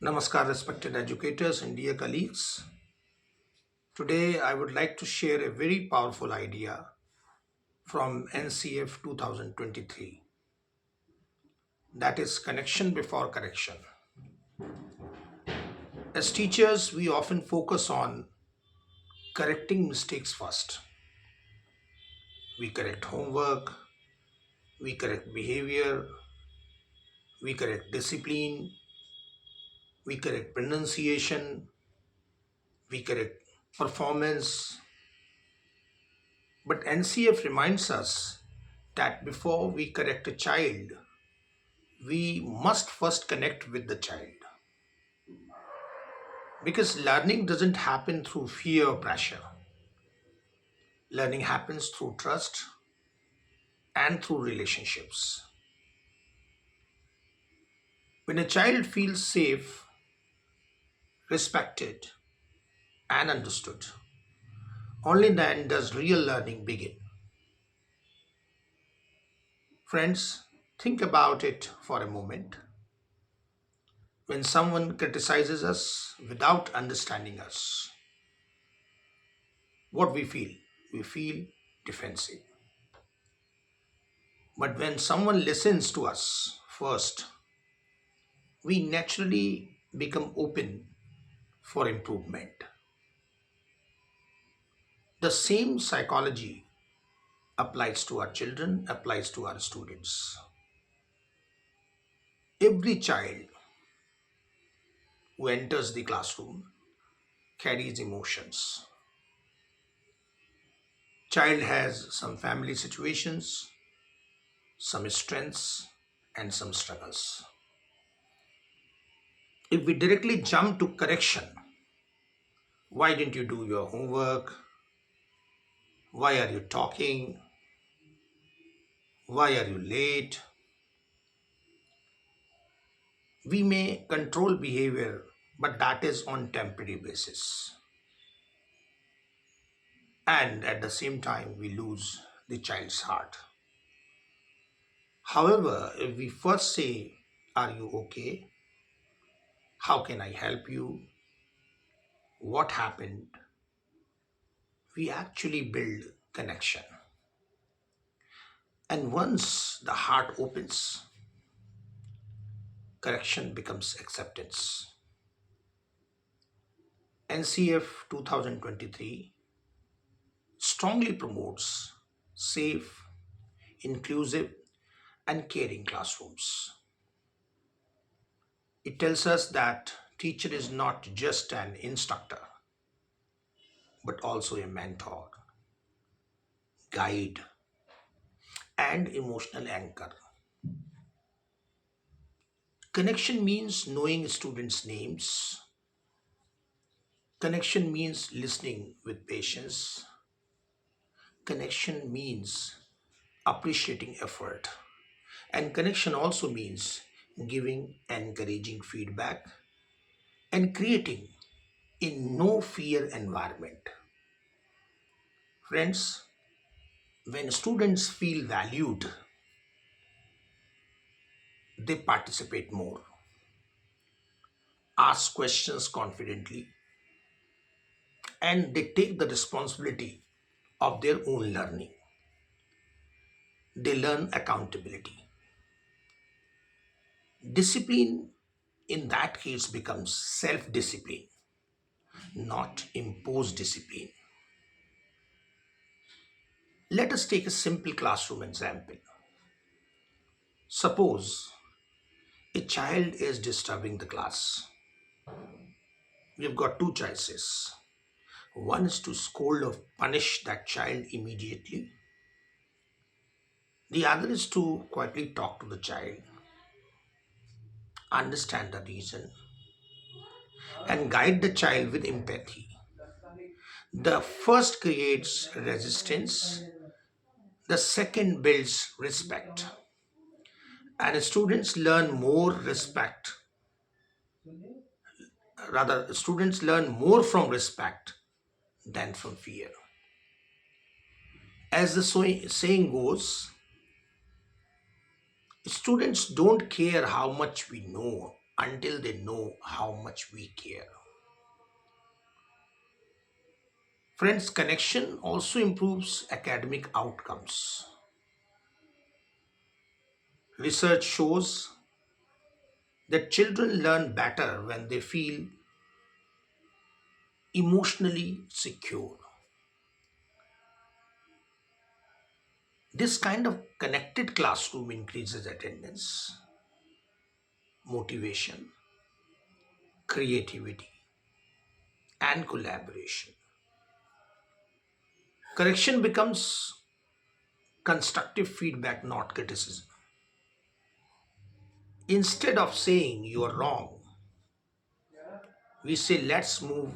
Namaskar, respected educators and dear colleagues. Today, I would like to share a very powerful idea from NCF 2023, that is connection before correction. As teachers, we often focus on correcting mistakes first. We correct homework, we correct behavior, we correct discipline, we correct pronunciation, we correct performance. But NCF reminds us that before we correct a child, we must first connect with the child, because learning doesn't happen through fear or pressure. Learning happens through trust and through relationships. When a child feels safe, respected, and understood, only then does real learning begin. Friends, think about it for a moment. When someone criticizes us without understanding us, what we feel? We feel defensive. But when someone listens to us first, we naturally become open for improvement. The same psychology applies to our children, applies to our students. Every child who enters the classroom carries emotions. Child has some family situations, some strengths, and some struggles. If we directly jump to correction, why didn't you do your homework? Why are you talking? Why are you late? We may control behavior, but that is on temporary basis. And at the same time, we lose the child's heart. However, if we first say, are you okay? How can I help you? What happened? We actually build connection. And once the heart opens, correction becomes acceptance. NCF 2023 strongly promotes safe, inclusive, and caring classrooms. It tells us that teacher is not just an instructor, but also a mentor, guide, and emotional anchor. Connection means knowing students' names. Connection means listening with patience. Connection means appreciating effort. And connection also means giving encouraging feedback and creating a no fear environment. Friends, when students feel valued, they participate more, ask questions confidently, and they take the responsibility of their own learning. They learn accountability. Discipline in that case becomes self discipline, not imposed discipline. Let us take a simple classroom example. Suppose a child is disturbing the class. We've got two choices. One is to scold or punish that child immediately. The other is to quietly talk to the child, understand the reason, and guide the child with empathy. The first creates resistance, the second builds respect. And students learn more respect, rather, students learn more from respect than from fear. As the saying goes, students don't care how much we know, until they know how much we care. Friends, connection also improves academic outcomes. Research shows that children learn better when they feel emotionally secure. This kind of connected classroom increases attendance, motivation, creativity, and collaboration. Correction becomes constructive feedback, not criticism. Instead of saying you are wrong, we say let's move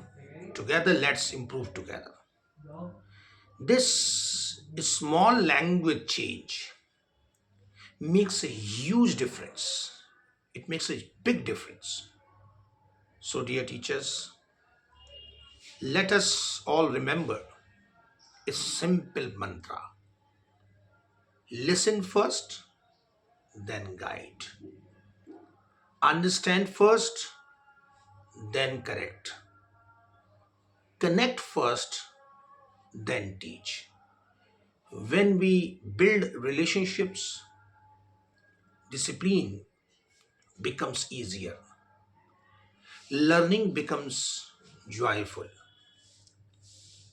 together, let's improve together. This small language change makes a huge difference. It makes a big difference. So, dear teachers, let us all remember a simple mantra: listen first, then guide. Understand first, then correct. Connect first, then teach. When we build relationships, discipline becomes easier, learning becomes joyful,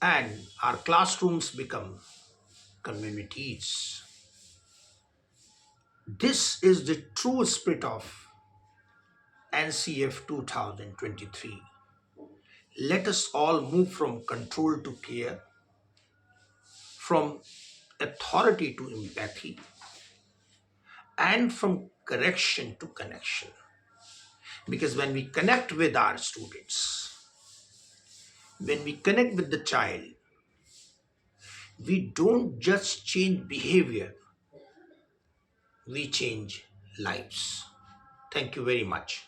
and our classrooms become communities. This is the true spirit of NCF 2023. Let us all move from control to care, from authority to empathy, and from correction to connection. Because when we connect with our students, when we connect with the child, we don't just change behavior, we change lives. Thank you very much.